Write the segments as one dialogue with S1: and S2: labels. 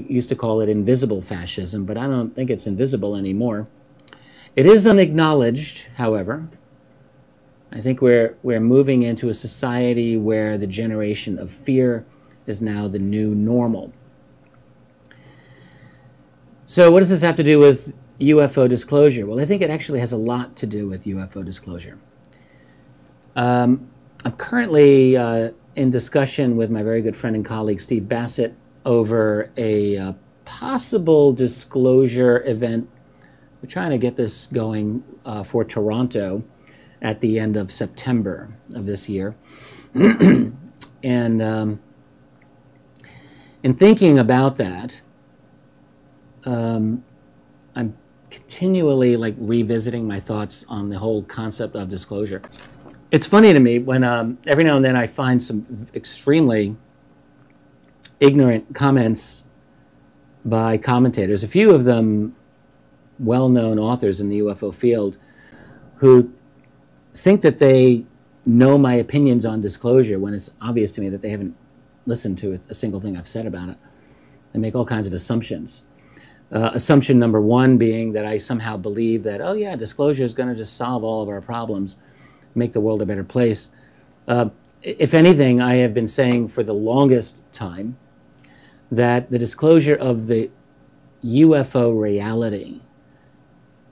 S1: used to call it invisible fascism, but I don't think it's invisible anymore. It is unacknowledged, however. I think we're moving into a society where the generation of fear is now the new normal. So what does this have to do with UFO disclosure? Well, I think it actually has a lot to do with UFO disclosure. I'm currently in discussion with my very good friend and colleague Steve Bassett over a possible disclosure event. We're trying to get this going for Toronto at the end of September of this year. And in thinking about that, I'm continually revisiting my thoughts on the whole concept of disclosure. It's funny to me when every now and then I find some extremely ignorant comments by commentators, a few of them well-known authors in the UFO field, who think that they know my opinions on disclosure when it's obvious to me that they haven't listened to a single thing I've said about it. They make all kinds of assumptions. Assumption number one being that I somehow believe that, oh yeah, disclosure is going to just solve all of our problems, make the world a better place. If anything, I have been saying for the longest time that the disclosure of the UFO reality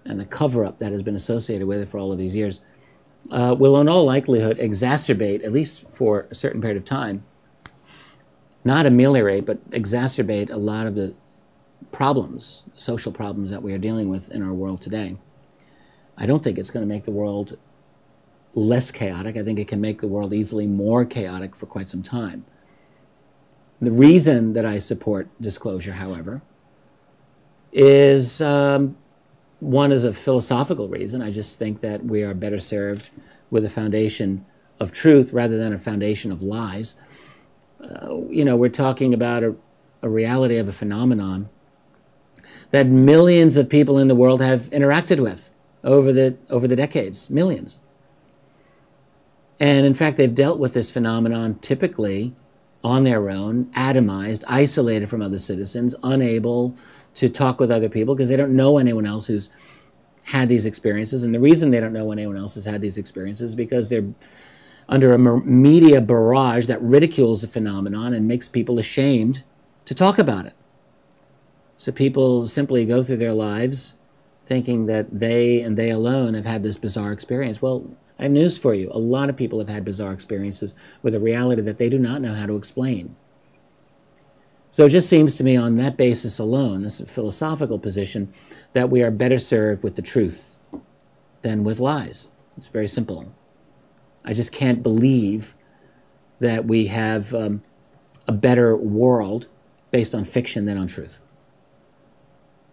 S1: and the cover-up that has been associated with it for all of these years will in all likelihood exacerbate, at least for a certain period of time, not ameliorate, but exacerbate a lot of the problems, social problems that we are dealing with in our world today. I don't think it's going to make the world less chaotic. I think it can make the world easily more chaotic for quite some time. The reason that I support disclosure, however, is one is a philosophical reason. I just think that we are better served with a foundation of truth rather than a foundation of lies. We're talking about a reality of a phenomenon that millions of people in the world have interacted with over the decades, millions. And in fact, they've dealt with this phenomenon typically on their own, atomized, isolated from other citizens, unable to talk with other people because they don't know anyone else who's had these experiences. And the reason they don't know anyone else has had these experiences is because they're under a media barrage that ridicules the phenomenon and makes people ashamed to talk about it. So people simply go through their lives thinking that they and they alone have had this bizarre experience. Well, I have news for you. A lot of people have had bizarre experiences with a reality that they do not know how to explain. So it just seems to me on that basis alone, this philosophical position, that we are better served with the truth than with lies. It's very simple. I just can't believe that we have a better world based on fiction than on truth.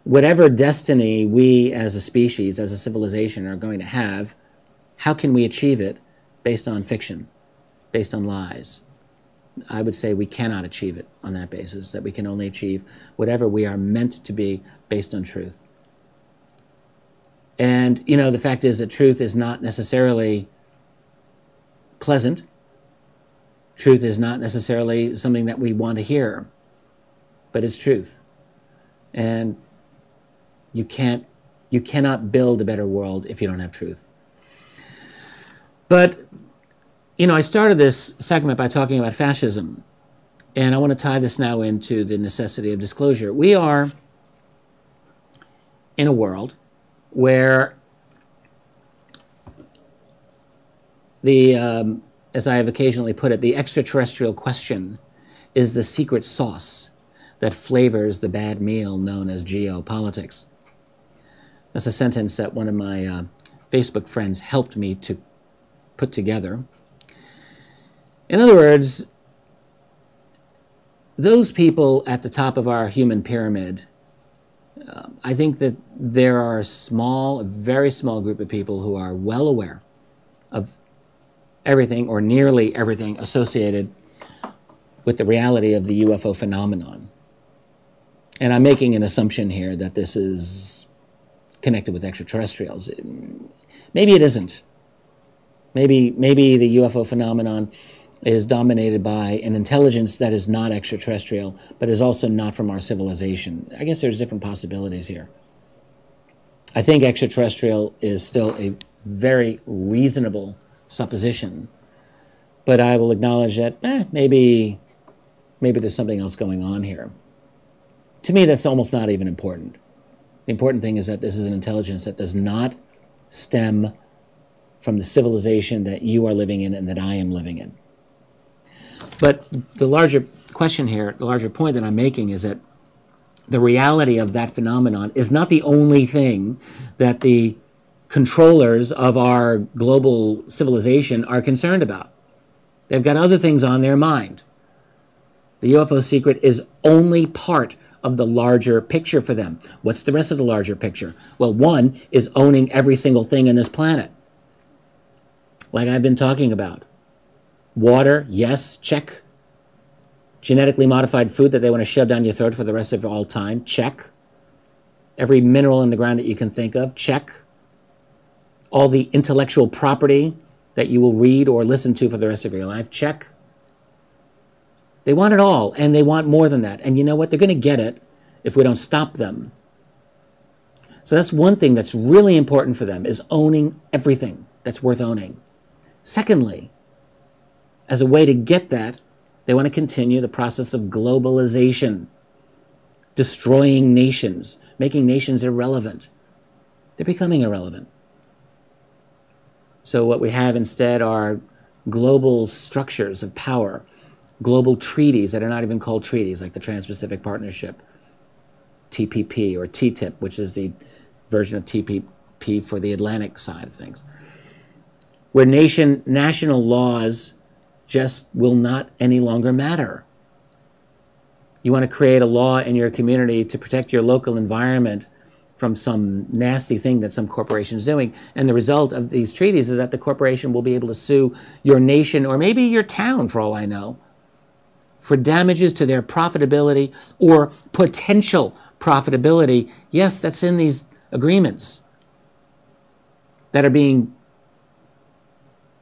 S1: Whatever destiny we as a species, as a civilization are going to have, how can we achieve it based on fiction, based on lies? I would say we cannot achieve it on that basis, that we can only achieve whatever we are meant to be based on truth. And, the fact is that truth is not necessarily pleasant. Truth is not necessarily something that we want to hear, but it's truth. And you cannot build a better world if you don't have truth. But, I started this segment by talking about fascism, and I want to tie this now into the necessity of disclosure. We are in a world where as I have occasionally put it, the extraterrestrial question is the secret sauce that flavors the bad meal known as geopolitics. That's a sentence that one of my Facebook friends helped me to put together. In other words, those people at the top of our human pyramid, I think that there are a very small group of people who are well aware of everything or nearly everything associated with the reality of the UFO phenomenon. And I'm making an assumption here that this is connected with extraterrestrials. Maybe it isn't. Maybe the UFO phenomenon is dominated by an intelligence that is not extraterrestrial, but is also not from our civilization. I guess there's different possibilities here. I think extraterrestrial is still a very reasonable supposition, but I will acknowledge that maybe there's something else going on here. To me, that's almost not even important. The important thing is that this is an intelligence that does not stem from the civilization that you are living in and that I am living in. But the larger question here, the larger point that I'm making is that the reality of that phenomenon is not the only thing that the controllers of our global civilization are concerned about. They've got other things on their mind. The UFO secret is only part of the larger picture for them. What's the rest of the larger picture? Well, one is owning every single thing on this planet. Like I've been talking about. Water, yes, check. Genetically modified food that they want to shove down your throat for the rest of all time, check. Every mineral in the ground that you can think of, check. All the intellectual property that you will read or listen to for the rest of your life, check. They want it all, and they want more than that. And you know what? They're going to get it if we don't stop them. So that's one thing that's really important for them, is owning everything that's worth owning. Secondly, as a way to get that, they want to continue the process of globalization, destroying nations, making nations irrelevant. They're becoming irrelevant. So what we have instead are global structures of power, global treaties that are not even called treaties, like the Trans-Pacific Partnership, TPP, or TTIP, which is the version of TPP for the Atlantic side of things, where national laws just will not any longer matter. You want to create a law in your community to protect your local environment from some nasty thing that some corporation is doing, and the result of these treaties is that the corporation will be able to sue your nation, or maybe your town for all I know, for damages to their profitability or potential profitability. Yes, that's in these agreements that are being,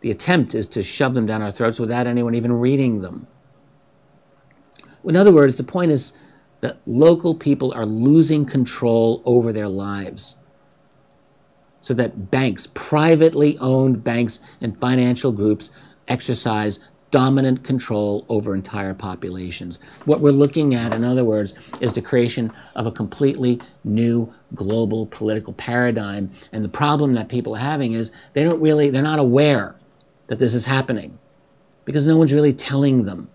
S1: the attempt is to shove them down our throats without anyone even reading them. In other words, the point is that local people are losing control over their lives, so that banks, privately owned banks and financial groups, exercise dominant control over entire populations. What we're looking at, in other words, is the creation of a completely new global political paradigm. And the problem that people are having is they're not aware that this is happening, because no one's really telling them.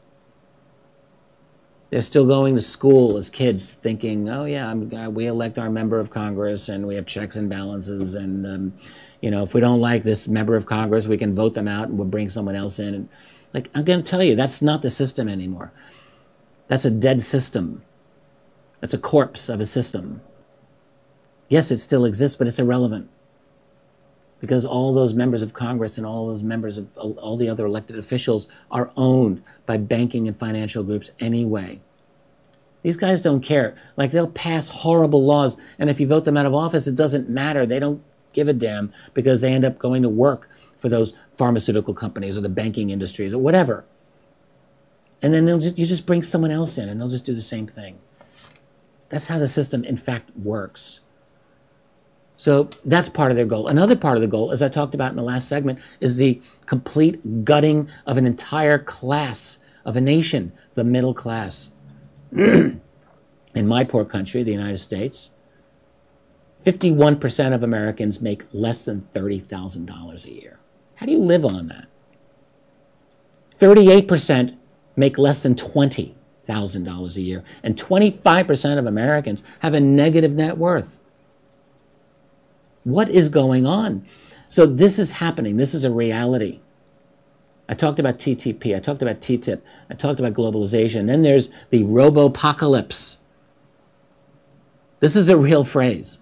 S1: They're still going to school as kids thinking, oh yeah, we elect our member of Congress and we have checks and balances, and if we don't like this member of Congress, we can vote them out and we'll bring someone else in. And like, I'm going to tell you, that's not the system anymore. That's a dead system. That's a corpse of a system. Yes, it still exists, but it's irrelevant, because all those members of Congress and all those members of all the other elected officials are owned by banking and financial groups anyway. These guys don't care. Like, they'll pass horrible laws, and if you vote them out of office, it doesn't matter. They don't give a damn, because they end up going to work for those pharmaceutical companies or the banking industries or whatever. And then you just bring someone else in and they'll just do the same thing. That's how the system, in fact, works. So that's part of their goal. Another part of the goal, as I talked about in the last segment, is the complete gutting of an entire class of a nation, the middle class. In my poor country, the United States, 51% of Americans make less than $30,000 a year. How do you live on that? 38% make less than $20,000 a year, and 25% of Americans have a negative net worth. What is going on? So this is happening. This is a reality. I talked about TTP. I talked about TTIP. I talked about globalization. Then there's the robo-apocalypse. This is a real phrase.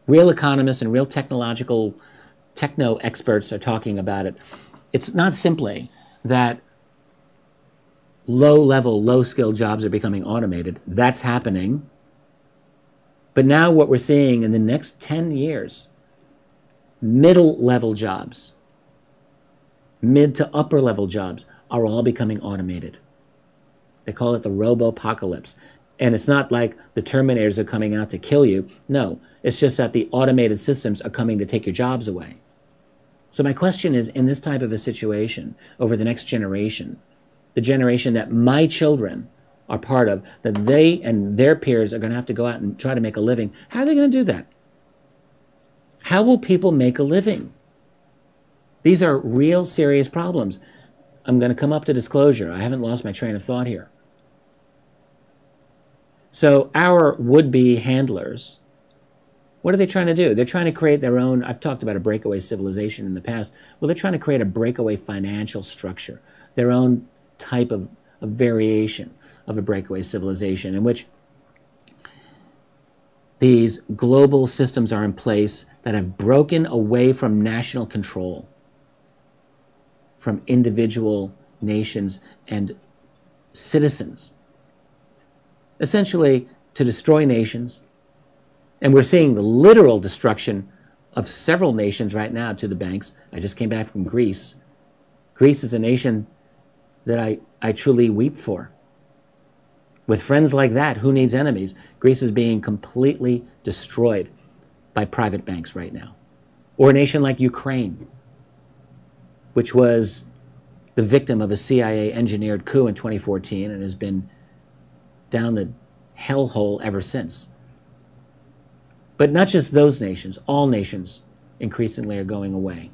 S1: Real economists and real techno experts are talking about it. It's not simply that low-level, low-skilled jobs are becoming automated. That's happening. But now what we're seeing in the next 10 years, middle-level jobs, mid to upper level jobs are all becoming automated. They call it the robo-apocalypse. And it's not like the Terminators are coming out to kill you. No, it's just that the automated systems are coming to take your jobs away. So my question is, in this type of a situation, over the next generation, the generation that my children are part of, that they and their peers are going to have to go out and try to make a living, how are they going to do that? How will people make a living? These are real serious problems. I'm going to come up to disclosure. I haven't lost my train of thought here. So our would-be handlers, what are they trying to do? They're trying to create their own, I've talked about a breakaway civilization in the past. Well, they're trying to create a breakaway financial structure, their own type of variation of a breakaway civilization in which these global systems are in place that have broken away from national control, from individual nations and citizens, essentially to destroy nations. And we're seeing the literal destruction of several nations right now to the banks. I just came back from Greece. Greece is a nation that I truly weep for. With friends like that, who needs enemies? Greece is being completely destroyed by private banks right now. Or a nation like Ukraine, which was the victim of a CIA-engineered coup in 2014 and has been down the hellhole ever since. But not just those nations, all nations increasingly are going away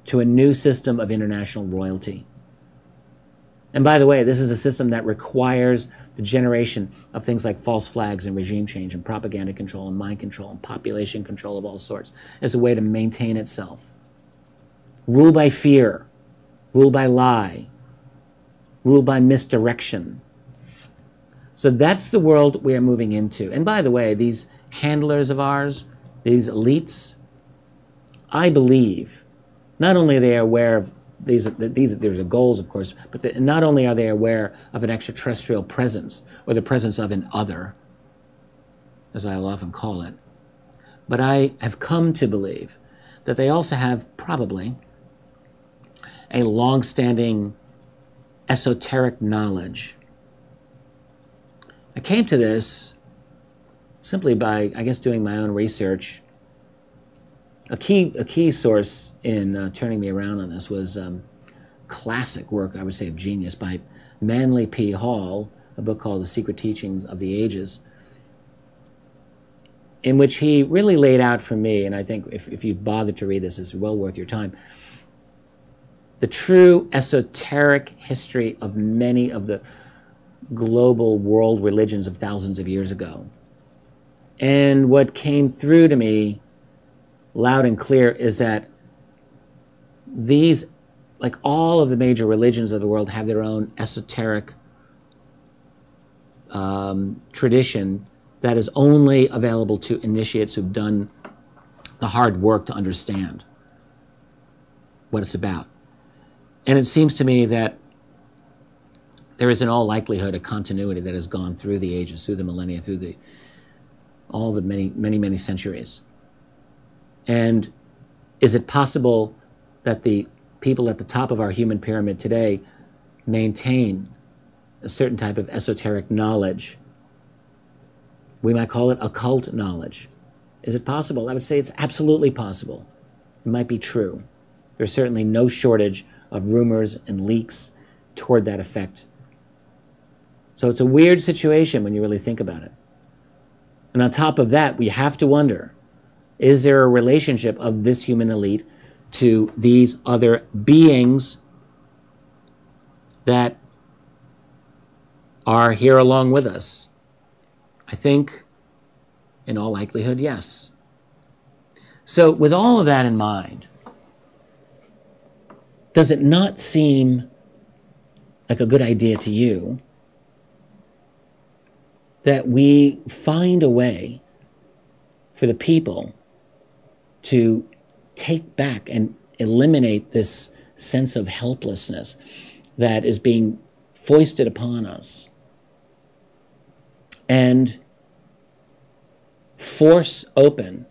S1: to a new system of international royalty. And by the way, this is a system that requires the generation of things like false flags and regime change and propaganda control and mind control and population control of all sorts as a way to maintain itself. Rule by fear, rule by lie, rule by misdirection. So that's the world we are moving into. And by the way, these handlers of ours, these elites, I believe, not only are they aware of there's the goals, of course, but not only are they aware of an extraterrestrial presence or the presence of an other, as I'll often call it, but I have come to believe that they also have probably a long-standing esoteric knowledge. I came to this simply by, I guess, doing my own research. A key source in turning me around on this was classic work, I would say, of genius by Manly P. Hall, a book called The Secret Teachings of the Ages, in which he really laid out for me, and I think if you've bothered to read this, it's well worth your time, the true esoteric history of many of the global world religions of thousands of years ago. And what came through to me loud and clear is that these, like all of the major religions of the world, have their own esoteric tradition that is only available to initiates who've done the hard work to understand what it's about. And it seems to me that there is in all likelihood a continuity that has gone through the ages, through the millennia, through all the many centuries. And is it possible that the people at the top of our human pyramid today maintain a certain type of esoteric knowledge? We might call it occult knowledge. Is it possible? I would say it's absolutely possible. It might be true. There's certainly no shortage of rumors and leaks toward that effect. So it's a weird situation when you really think about it. And on top of that, we have to wonder, is there a relationship of this human elite to these other beings that are here along with us? I think, in all likelihood, yes. So with all of that in mind, does it not seem like a good idea to you that we find a way for the people to take back and eliminate this sense of helplessness that is being foisted upon us and force open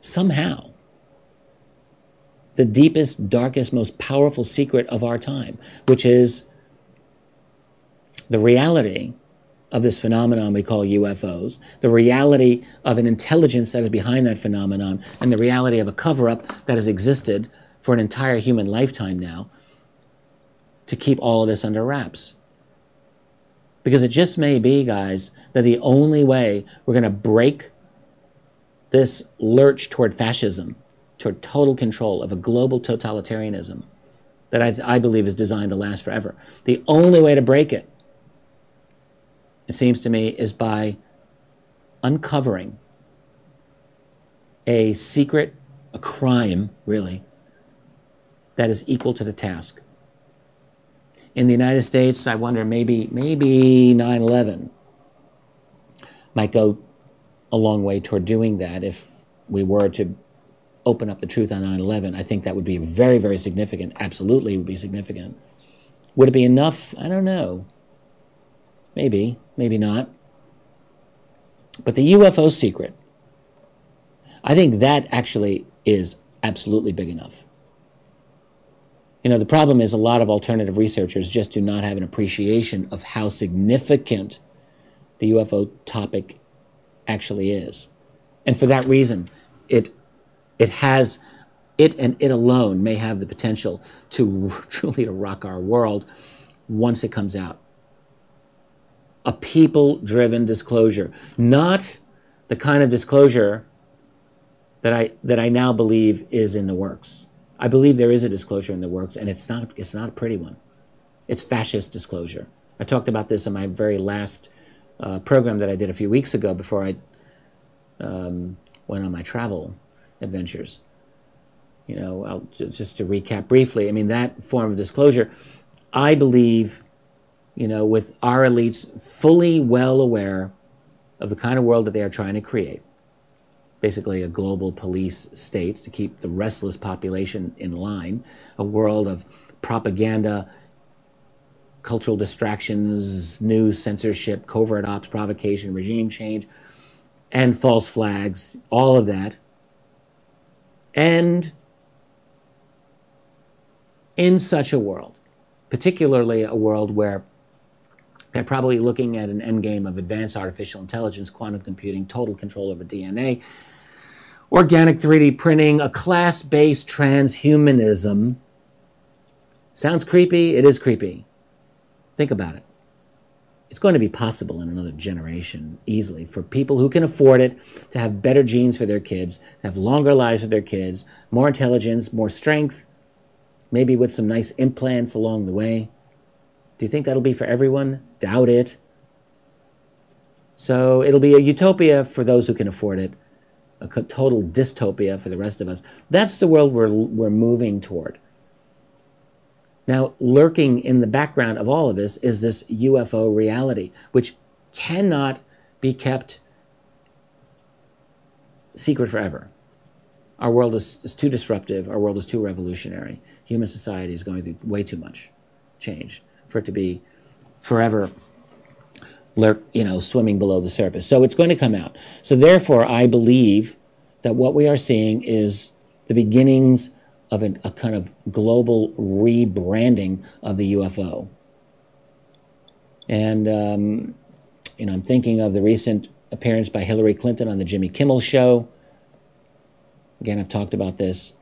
S1: somehow the deepest, darkest, most powerful secret of our time, which is the reality of this phenomenon we call UFOs, the reality of an intelligence that is behind that phenomenon, and the reality of a cover-up that has existed for an entire human lifetime now to keep all of this under wraps. Because it just may be, guys, that the only way we're going to break this lurch toward fascism, toward total control of a global totalitarianism that I believe is designed to last forever, the only way to break it, it seems to me, is by uncovering a secret, a crime, really, that is equal to the task. In the United States, I wonder, maybe 9/11 might go a long way toward doing that. If we were to open up the truth on 9/11, I think that would be very, very significant. Absolutely would be significant. Would it be enough? I don't know. Maybe, maybe not. But the UFO secret, I think that actually is absolutely big enough. You know, the problem is a lot of alternative researchers just do not have an appreciation of how significant the UFO topic actually is. And for that reason, it alone may have the potential to truly to rock our world once it comes out. A people-driven disclosure, not the kind of disclosure that I now believe is in the works. I believe there is a disclosure in the works, and it's not a pretty one. It's fascist disclosure. I talked about this in my very last program that I did a few weeks ago before I went on my travel adventures. You know, just to recap briefly, I mean, that form of disclosure, I believe, you know, with our elites fully well aware of the kind of world that they are trying to create, basically a global police state to keep the restless population in line, a world of propaganda, cultural distractions, news censorship, covert ops, provocation, regime change, and false flags, all of that. And in such a world, particularly a world where they're probably looking at an endgame of advanced artificial intelligence, quantum computing, total control over DNA, organic 3D printing, a class-based transhumanism. Sounds creepy? It is creepy. Think about it. It's going to be possible in another generation, easily, for people who can afford it to have better genes for their kids, to have longer lives for their kids, more intelligence, more strength, maybe with some nice implants along the way. Do you think that'll be for everyone? Doubt it. So it'll be a utopia for those who can afford it, a total dystopia for the rest of us. That's the world we're moving toward. Now, lurking in the background of all of this is this UFO reality, which cannot be kept secret forever. Our world is too disruptive. Our world is too revolutionary. Human society is going through way too much change for it to be forever swimming below the surface. So it's going to come out. So therefore, I believe that what we are seeing is the beginnings of a kind of global rebranding of the UFO. And, I'm thinking of the recent appearance by Hillary Clinton on the Jimmy Kimmel Show. Again, I've talked about this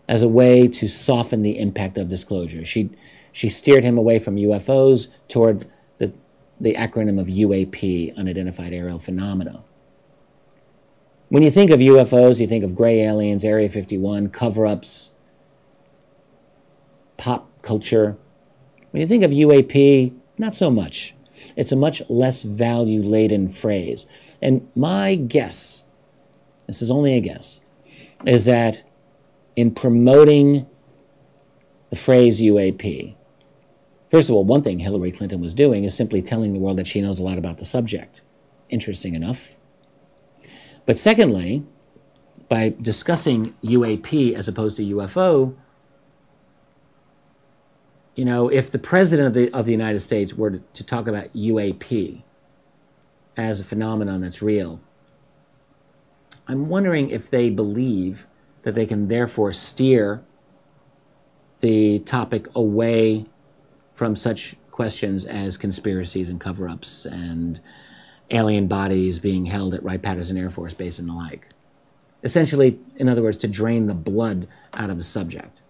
S1: as a way to soften the impact of disclosure. She steered him away from UFOs toward the acronym of UAP, Unidentified Aerial Phenomena. When you think of UFOs, you think of gray aliens, Area 51, cover-ups, pop culture. When you think of UAP, not so much. It's a much less value-laden phrase. And my guess, this is only a guess, is that in promoting the phrase UAP, first of all, one thing Hillary Clinton was doing is simply telling the world that she knows a lot about the subject. Interesting enough. But secondly, by discussing UAP as opposed to UFO, if the president of the United States were to talk about UAP as a phenomenon that's real, I'm wondering if they believe that they can therefore steer the topic away from such questions as conspiracies and cover-ups and alien bodies being held at Wright-Patterson Air Force Base and the like. Essentially, in other words, to drain the blood out of the subject.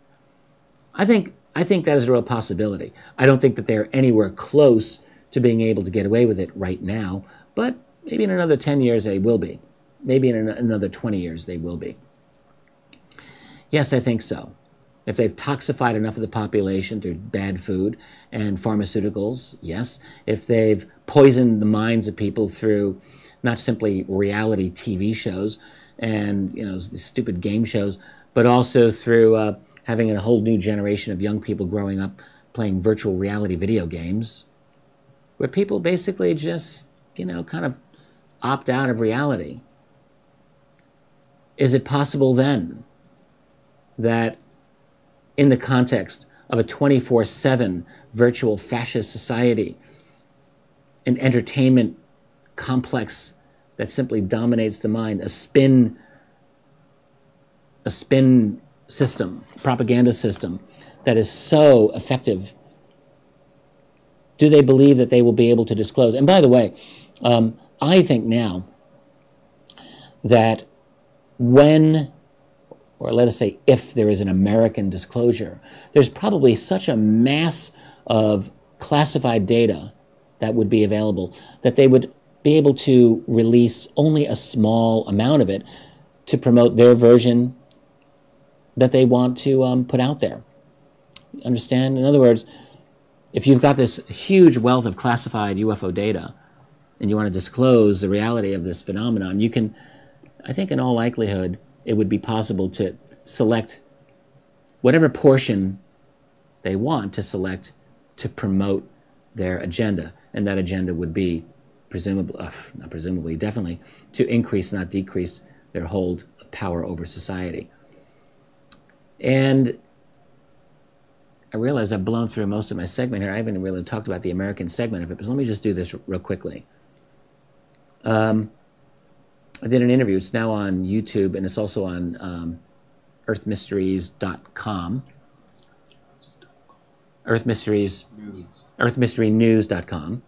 S1: I think that is a real possibility. I don't think that they're anywhere close to being able to get away with it right now, but maybe in another 10 years they will be. Maybe in another 20 years they will be. Yes, I think so. If they've toxified enough of the population through bad food and pharmaceuticals, yes. If they've poisoned the minds of people through not simply reality TV shows and stupid game shows, but also through having a whole new generation of young people growing up playing virtual reality video games, where people basically just, kind of opt out of reality. Is it possible then that in the context of a 24/7 virtual fascist society, an entertainment complex that simply dominates the mind, a spin system, propaganda system that is so effective, do they believe that they will be able to disclose? And by the way, I think now that when, or let us say if there is an American disclosure, there's probably such a mass of classified data that would be available that they would be able to release only a small amount of it to promote their version that they want to put out there. Understand? In other words, if you've got this huge wealth of classified UFO data and you want to disclose the reality of this phenomenon, you can, I think in all likelihood, it would be possible to select whatever portion they want to select to promote their agenda. And that agenda would be, definitely, to increase, not decrease, their hold of power over society. And I realize I've blown through most of my segment here. I haven't really talked about the American segment of it, but let me just do this real quickly. I did an interview. It's now on YouTube, and it's also on earthmysteries.com. earthmysterynews.com.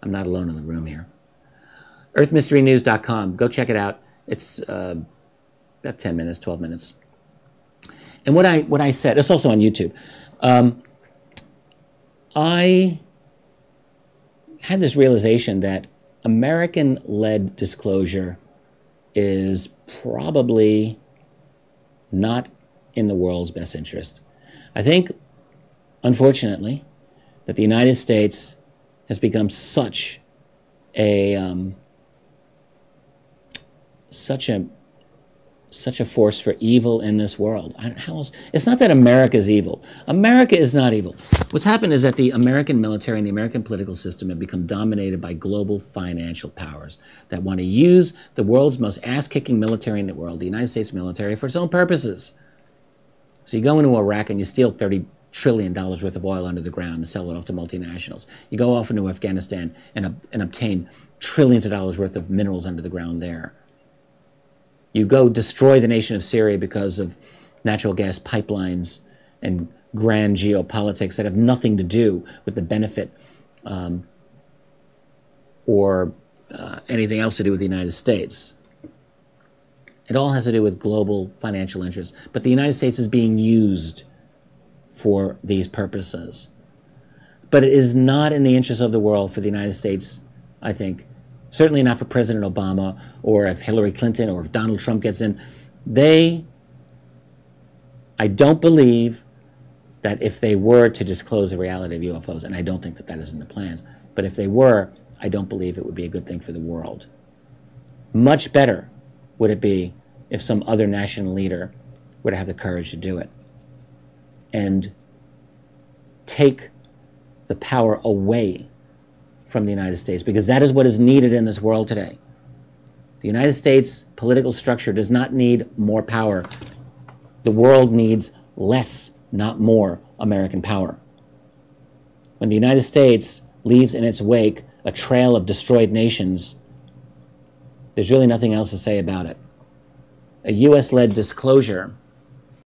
S1: I'm not alone in the room here. earthmysterynews.com. Go check it out. It's about 10 minutes, 12 minutes. And what I said, it's also on YouTube. I had this realization that American-led disclosure is probably not in the world's best interest. I think, unfortunately, that the United States has become such a force for evil in this world. How else? It's not that America is evil. America is not evil. What's happened is that the American military and the American political system have become dominated by global financial powers that want to use the world's most ass-kicking military in the world, the United States military, for its own purposes. So you go into Iraq and you steal $30 trillion worth of oil under the ground and sell it off to multinationals. You go off into Afghanistan and obtain trillions of dollars worth of minerals under the ground there. You go destroy the nation of Syria because of natural gas pipelines and grand geopolitics that have nothing to do with the benefit or anything else to do with the United States. It all has to do with global financial interests. But the United States is being used for these purposes. But it is not in the interest of the world for the United States, I think. Certainly not for President Obama, or if Hillary Clinton or if Donald Trump gets in. I don't believe that if they were to disclose the reality of UFOs, and I don't think that that is in the plans, but if they were, I don't believe it would be a good thing for the world. Much better would it be if some other national leader were to have the courage to do it and take the power away from the United States, because that is what is needed in this world today. The United States political structure does not need more power. The world needs less, not more, American power. When the United States leaves in its wake a trail of destroyed nations, there's really nothing else to say about it. A U.S.-led disclosure